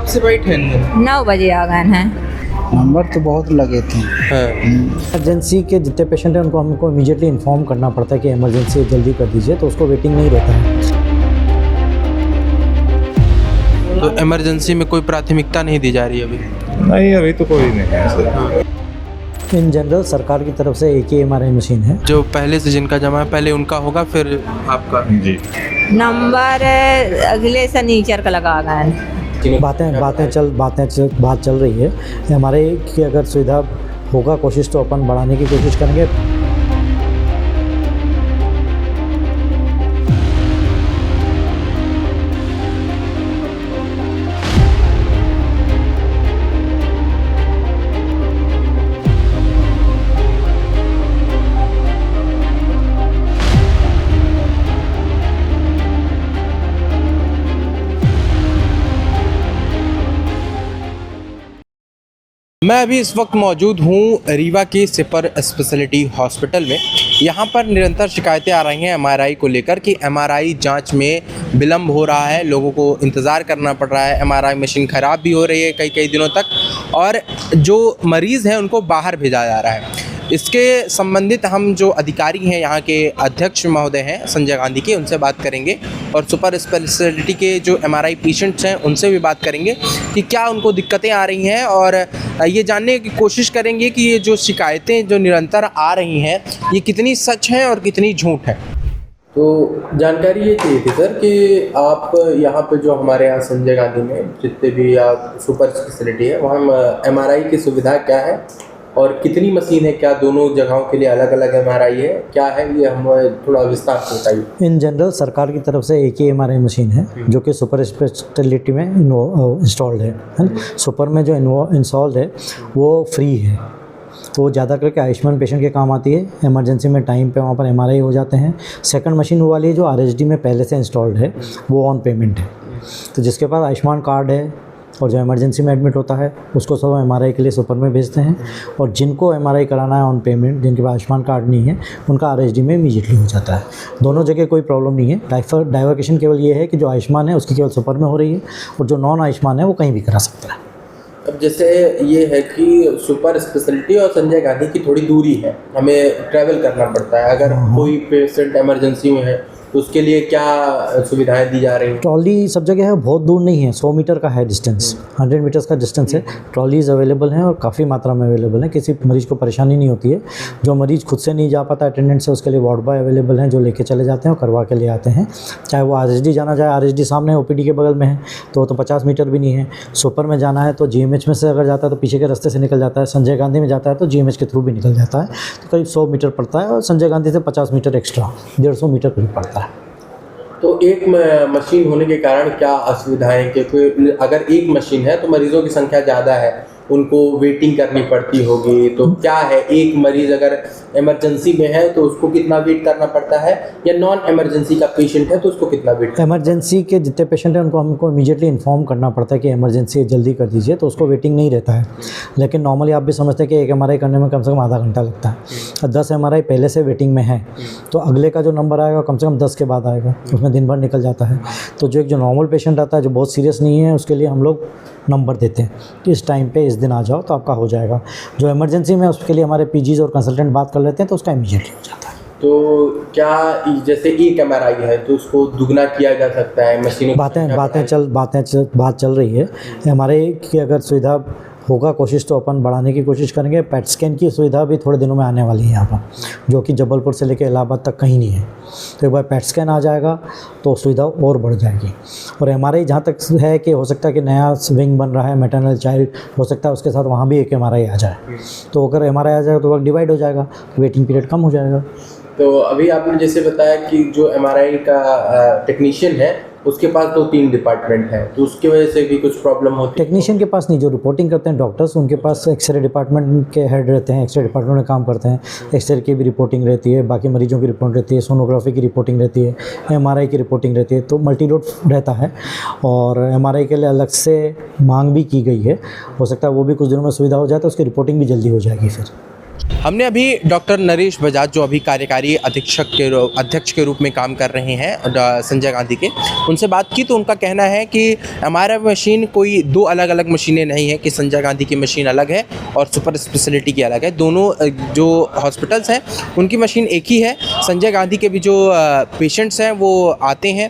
कब से बैठे हैं? 9 बजे आ गए हैं। नंबर तो बहुत लगे थे। हाँ। इमरजेंसी के जितने पेशेंट हैं उनको हमको इमीडिएटली इन्फॉर्म करना पड़ता है कि इमरजेंसी जल्दी कर दीजिए, तो उसको वेटिंग नहीं रहता है। तो इमरजेंसी में कोई प्राथमिकता नहीं दी जा रही है अभी? नहीं, अभी तो कोई नहीं है सर। इन जनरल सरकार की तरफ से एक ही MRI मशीन है। जो पहले से जिनका जमा है पहले उनका होगा, फिर आपका। जी, नंबर अगले शनिचर का लगा गए हैं। बात चल रही है। हमारे की अगर सुविधा होगा कोशिश तो अपन बढ़ाने की कोशिश करेंगे। मैं अभी इस वक्त मौजूद हूँ रीवा के सुपर स्पेशलिटी हॉस्पिटल में। यहाँ पर निरंतर शिकायतें आ रही हैं MRI को लेकर कि MRI जांच में विलम्ब हो रहा है, लोगों को इंतज़ार करना पड़ रहा है। MRI मशीन ख़राब भी हो रही है कई दिनों तक, और जो मरीज़ हैं उनको बाहर भेजा जा रहा है। इसके संबंधित हम जो अधिकारी हैं, यहाँ के अध्यक्ष महोदय हैं संजय गांधी के, उनसे बात करेंगे, और सुपर स्पेशलिटी के जो MRI पेशेंट्स हैं उनसे भी बात करेंगे कि क्या उनको दिक्कतें आ रही हैं, और ये जानने की कोशिश करेंगे कि ये जो शिकायतें जो निरंतर आ रही हैं ये कितनी सच हैं और कितनी झूठ है। तो जानकारी ये चाहिए थी सर कि आप यहाँ पे जो हमारे यहाँ संजय गांधी में जितने भी आप सुपर स्पेशलिटी है वहाँ MRI की सुविधा क्या है और कितनी मशीन है, क्या दोनों जगहों के लिए अलग अलग MRI है, क्या है, ये हम थोड़ा विस्तार से बताइए। इन जनरल सरकार की तरफ से एक ही MRI मशीन है जो कि सुपर स्पेशलिटी में इंस्टॉल्ड है ना। सुपर में जो इंस्टॉल्ड है वो फ्री है, तो वो ज़्यादा करके आयुष्मान पेशेंट के काम आती है। इमरजेंसी में टाइम पे वहाँ पर MRI हो जाते हैं। सेकंड मशीन वो वाली है जो RHD में पहले से इंस्टॉल्ड है, वो ऑन पेमेंट है। तो जिसके पास आयुष्मान कार्ड है और जो इमरजेंसी में एडमिट होता है उसको सब MRI के लिए सुपर में भेजते हैं, और जिनको MRI कराना है ऑन पेमेंट, जिनके पास आयुष्मान कार्ड नहीं है, उनका RHD में इमीडिएटली हो जाता है। दोनों जगह कोई प्रॉब्लम नहीं है। डाइवर्केशन केवल ये है कि जो आयुष्मान है उसकी केवल सुपर में हो रही है, और जो नॉन आयुष्मान है वो कहीं भी करा सकता है। अब जैसे ये है कि सुपर स्पेशलिटी और संजय गांधी की थोड़ी दूरी है, हमें ट्रैवल करना पड़ता है। अगर कोई पेशेंट इमरजेंसी में है तो उसके लिए क्या सुविधाएं दी जा रही हैं? ट्रॉली सब जगह है, बहुत दूर नहीं है, 100 मीटर का है डिस्टेंस, 100 मीटर्स का डिस्टेंस है। ट्रॉलीज अवेलेबल हैं और काफ़ी मात्रा में अवेलेबल हैं, किसी मरीज़ को परेशानी नहीं होती है। जो मरीज़ खुद से नहीं जा पाता अटेंडेंट से, उसके लिए वार्ड बॉय अवेलेबल हैं जो लेके चले जाते हैं और करवा के ले आते हैं। चाहे वो RHD जाना चाहे, RHD सामने OPD के बगल में है तो 50 मीटर भी नहीं है। सुपर में जाना है तो GMH में से अगर जाता है तो पीछे के रास्ते से निकल जाता है। संजय गांधी में जाता है तो GMH के थ्रू भी निकल जाता है, तो करीब 100 मीटर पड़ता है, और संजय गांधी से 50 मीटर एक्स्ट्रा 150 मीटर करीब पड़ता है। तो एक मशीन होने के कारण क्या असुविधाएं, क्योंकि अगर एक मशीन है तो मरीजों की संख्या ज़्यादा है, उनको वेटिंग करनी पड़ती होगी, तो क्या है, एक मरीज़ अगर इमरजेंसी में है तो उसको कितना वेट करना पड़ता है, या नॉन इमरजेंसी का पेशेंट है तो उसको कितना वेट? इमरजेंसी के जितने पेशेंट हैं उनको हमको इमीडिएटली इन्फॉर्म करना पड़ता है कि इमरजेंसी जल्दी कर दीजिए, तो उसको वेटिंग नहीं रहता है। लेकिन नॉर्मली आप भी समझते हैं कि एक MRI करने में कम से कम आधा घंटा लगता है, और 10 MRI पहले से वेटिंग में है तो अगले का जो नंबर आएगा कम से कम 10 के बाद आएगा, उसमें दिन भर निकल जाता है। तो जो नॉर्मल पेशेंट आता है जो बहुत सीरियस नहीं है, उसके लिए हम लोग नंबर देते हैं कि इस टाइम पे इस दिन आ जाओ तो आपका हो जाएगा। जो इमरजेंसी में उसके लिए हमारे PGs और कंसल्टेंट बात कर लेते हैं तो उसका इमीडिएटली हो जाता है। तो क्या जैसे एक MRI है तो उसको दुगना किया जा सकता है? मशीनों बात चल रही है। MRI की अगर सुविधा होगा कोशिश तो अपन बढ़ाने की कोशिश करेंगे। PET स्कैन की सुविधा भी थोड़े दिनों में आने वाली है यहाँ पर, जो कि जबलपुर से लेकर इलाहाबाद तक कहीं नहीं है। तो एक बार PET स्कैन आ जाएगा तो सुविधा और बढ़ जाएगी। और MRI जहाँ तक है कि हो सकता है कि नया विंग बन रहा है मैटरनल चाइल्ड, हो सकता है उसके साथ वहाँ भी एक MRI आ जाए। तो अगर MRI आ जाएगा तो वर्क डिवाइड हो जाएगा, वेटिंग पीरियड कम हो जाएगा। तो अभी आपने जैसे बताया कि जो MRI का टेक्नीशियन है उसके पास 2-3 डिपार्टमेंट हैं, तो उसकी वजह से भी कुछ प्रॉब्लम होती है? टेक्नीशियन के पास नहीं, जो रिपोर्टिंग करते हैं डॉक्टर्स, उनके पास एक्सरे डिपार्टमेंट के हेड रहते हैं, एक्सरे डिपार्टमेंट में काम करते हैं। एक्सरे की भी रिपोर्टिंग रहती है, बाकी मरीजों की रिपोर्ट रहती है, सोनोग्राफी की रिपोर्टिंग रहती है, MRI की रिपोर्टिंग रहती है, तो मल्टी लोड रहता है। और MRI के लिए अलग से मांग भी की गई है, हो सकता है वो भी कुछ दिनों में सुविधा हो जाए तो उसकी रिपोर्टिंग भी जल्दी हो जाएगी फिर। हमने अभी डॉक्टर नरेश बजाज, जो अभी कार्यकारी अध्यक्ष के रूप में काम कर रहे हैं संजय गांधी के, उनसे बात की तो उनका कहना है कि एमआरआई मशीन कोई दो अलग अलग मशीनें नहीं है कि संजय गांधी की मशीन अलग है और सुपर स्पेशलिटी की अलग है। दोनों जो हॉस्पिटल्स हैं उनकी मशीन एक ही है। संजय गांधी के भी जो पेशेंट्स हैं वो आते हैं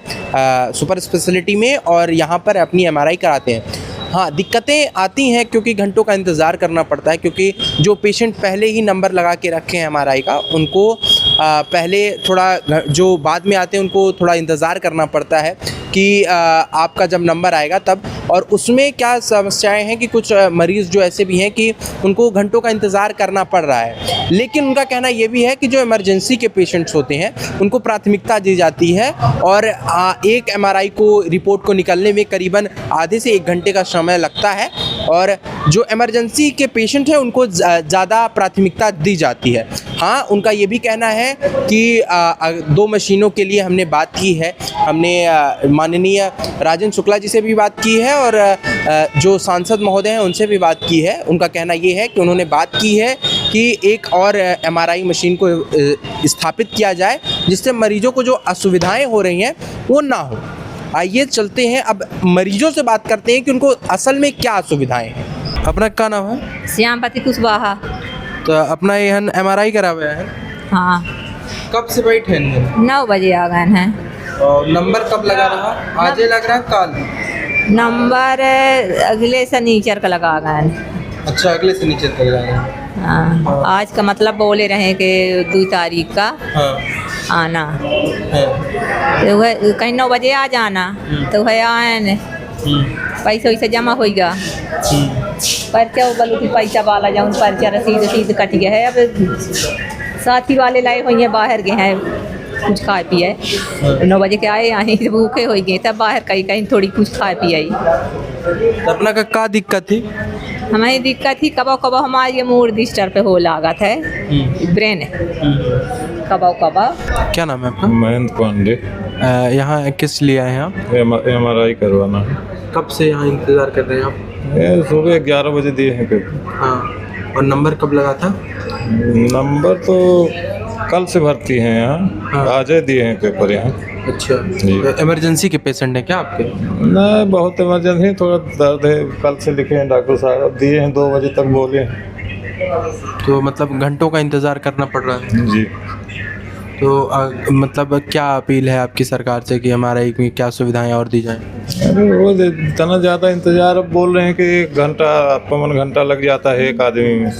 सुपर स्पेशलिटी में और यहाँ पर अपनी एमआरआई कराते हैं। हाँ, दिक्कतें आती हैं क्योंकि घंटों का इंतज़ार करना पड़ता है, क्योंकि जो पेशेंट पहले ही नंबर लगा के रखे हैं एमआरआई का, उनको पहले थोड़ा, जो बाद में आते हैं उनको थोड़ा इंतज़ार करना पड़ता है कि आपका जब नंबर आएगा तब। और उसमें क्या समस्याएं हैं कि कुछ मरीज़ जो ऐसे भी हैं कि उनको घंटों का इंतज़ार करना पड़ रहा है। लेकिन उनका कहना ये भी है कि जो इमरजेंसी के पेशेंट्स होते हैं उनको प्राथमिकता दी जाती है और एक एमआरआई को रिपोर्ट को निकलने में करीबन आधे से 1 घंटे का समय लगता है और जो इमरजेंसी के पेशेंट हैं उनको ज़्यादा प्राथमिकता दी जाती है। हाँ, उनका ये भी कहना है कि 2 मशीनों के लिए हमने बात की है। हमने माननीय राजेंद्र शुक्ला जी से भी बात की है और जो सांसद महोदय हैं उनसे भी बात की है। उनका कहना ये है कि उन्होंने बात की है कि एक और एमआरआई मशीन को स्थापित किया जाए जिससे मरीजों को जो असुविधाएं हो रही हैं वो ना हो। आइए चलते हैं, अब मरीजों से बात करते हैं कि उनको असल में क्या असुविधाएं हैं। अपना क्या नाम है? श्यामपति कुशवाहा। तो अपना यह एमआरआई करा हुआ है? हाँ। कब से बैठे हैं? 9 बजे आ गए हैं। और नंबर कब लगा रहा? आज लग रहा है कल? नंबर अगले शनिचर का लगा गए हैं। अच्छा, अगले शनिचर का लगा रहा है। हाँ, आज का मतलब बोले रहे कि 2 तारीख का आना, तो कहीं 9 बजे आ जाना, तो है आए पैसा वैसा जमा होगा। पर्चा बोलो कि पैसा वाला जाऊँ, पर्चा रसीद कट गया है। अब साथी वाले लाए हुए हैं, बाहर गए हैं कुछ खाए पिए। 9 बजे के आए यहाँ भूखे हो गए, तब बाहर कहीं थोड़ी कुछ खाए पिए। अपना का क्या दिक्कत थी? हमारी दिक्कत थी कबो हमारे मूड डिस्टर्ब पे हो लागत है, ब्रेन कबो। क्या नाम है आपका? महेंद्र पांडे। यहाँ किस लिए आए हैं आप? एमआरआई करवाना है। कब से यहाँ इंतज़ार कर रहे हैं आप? ये सुबह 11 बजे दिए हैं पेपर। हाँ, और नंबर कब लगा था? नंबर तो कल से भर्ती हैं यहाँ। हाँ। आज ही दिए हैं पेपर यहाँ। अच्छा जी। इमरजेंसी के पेशेंट हैं क्या आपके? नहीं, बहुत इमरजेंसी, थोड़ा दर्द है। कल से लिखे हैं डॉक्टर साहब, दिए हैं 2 बजे तक बोले हैं। तो मतलब घंटों का इंतज़ार करना पड़ रहा है जी। तो मतलब क्या अपील है आपकी सरकार से कि एमआरआई में क्या सुविधाएं और दी जाएं? अरे वो इतना ज़्यादा इंतज़ार, अब बोल रहे हैं कि 1 घंटा, पवन घंटा लग जाता है एक आदमी में।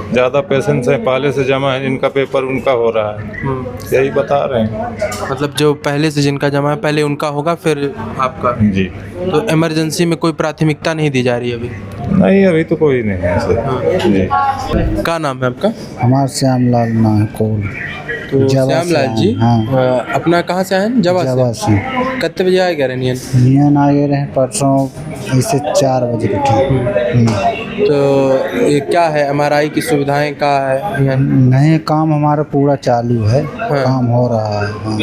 ज़्यादा पेशेंट्स हैं, पहले से जमा है, जिनका पेपर उनका हो रहा है, यही बता रहे हैं। मतलब जो पहले से जिनका जमा है पहले उनका होगा फिर आपका? जी। तो इमरजेंसी में कोई प्राथमिकता नहीं दी जा रही है अभी? नहीं, अभी तो कोई नहीं है सर। जी। क्या नाम है आपका? हमारा श्यामलाल नाम है कोल। तो श्यामलाल जी, हाँ। अपना कहाँ से हैं? जवा से। कितने बजे आए गए नियन आए रहे परसों ऐसे 4 बजे उठे। तो ये क्या है, एमआरआई की सुविधाएं का है यहाँ? नहीं, काम हमारा पूरा चालू है। हाँ। काम हो रहा है। हाँ।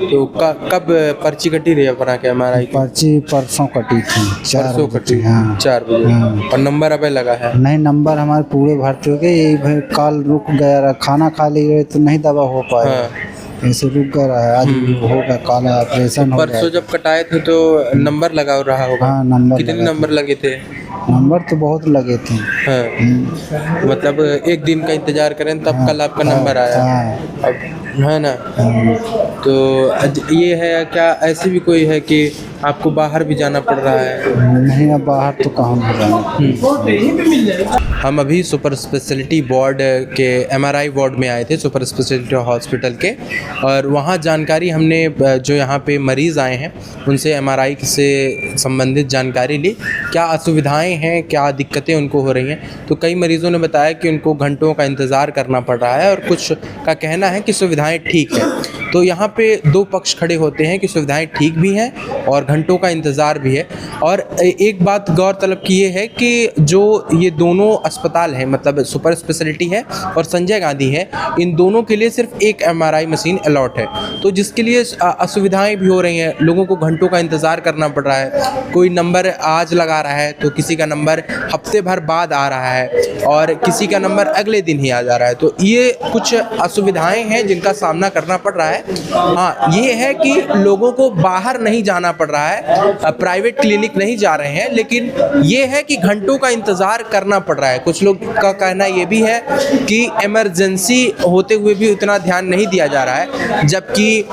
तो कब पर्ची कटी रही है बना के एमआरआई की? पर्ची परसों कटी थी, 4 परसों बजे। कटी? हाँ। 4 बजे। हाँ। और नंबर अबे लगा है? नहीं, नंबर हमारे पूरे भर चुके। यही भाई कल रुक गया, खाना खा लिए तो नहीं दवा हो पाया। हाँ। ऐसे रुक गया है। आज होगा, काला ऑपरेशन हो परसों जब कटाए थे तो नंबर लगा रहा होगा? हाँ, नंबर कितने लगा नंबर लगे थे? नंबर तो बहुत लगे थे। हाँ। मतलब 1 दिन का इंतजार करें तब कल आपका नंबर आया। हाँ। अब है ना? तो ये है क्या, ऐसी भी कोई है कि आपको बाहर भी जाना पड़ रहा है? नहीं, अब बाहर तो कहाँ भी जाना। हम अभी सुपर स्पेशलिटी वार्ड के एमआरआई वार्ड में आए थे, सुपर स्पेशलिटी हॉस्पिटल के, और वहाँ जानकारी हमने जो यहाँ पे मरीज़ आए हैं उनसे एमआरआई से संबंधित जानकारी ली, क्या असुविधाएं हैं, क्या दिक्कतें उनको हो रही हैं। तो कई मरीज़ों ने बताया कि उनको घंटों का इंतज़ार करना पड़ रहा है और कुछ का कहना है कि सुविधाएं ठीक है। तो यहाँ पे दो पक्ष खड़े होते हैं कि सुविधाएं ठीक भी हैं और घंटों का इंतज़ार भी है। और एक बात गौरतलब की ये है कि जो ये दोनों अस्पताल हैं, मतलब सुपर स्पेशलिटी है और संजय गांधी है, इन दोनों के लिए सिर्फ एक MRI मशीन अलॉट है, तो जिसके लिए असुविधाएं भी हो रही हैं। लोगों को घंटों का इंतज़ार करना पड़ रहा है, कोई नंबर आज लगा रहा है तो किसी का नंबर हफ्ते भर बाद आ रहा है और किसी का नंबर अगले दिन ही आ जा रहा है। तो ये कुछ असुविधाएं हैं जिनका सामना करना पड़ रहा है। हाँ, ये है कि लोगों को बाहर नहीं जाना पड़ रहा है, प्राइवेट क्लिनिक नहीं जा रहे हैं, लेकिन ये है कि घंटों का इंतज़ार करना पड़ रहा है। कुछ लोग का कहना ये भी है कि इमरजेंसी होते हुए भी उतना ध्यान नहीं दिया जा रहा है, जबकि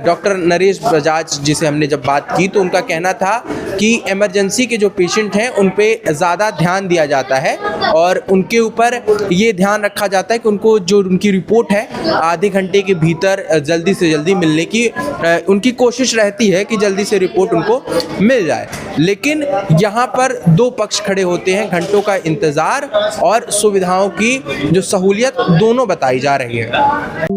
डॉक्टर नरेश बजाज जिसे हमने जब बात की तो उनका कहना था कि इमरजेंसी के जो पेशेंट हैं उन पे ज़्यादा ध्यान दिया जाता है और उनके ऊपर ये ध्यान रखा जाता है कि उनको जो उनकी रिपोर्ट है आधे घंटे के भीतर जल्दी से जल्दी मिलने की उनकी कोशिश रहती है कि जल्दी से रिपोर्ट उनको मिल जाए। लेकिन यहाँ पर दो पक्ष खड़े होते हैं, घंटों का इंतज़ार और सुविधाओं की जो सहूलियत दोनों बताई जा रही है।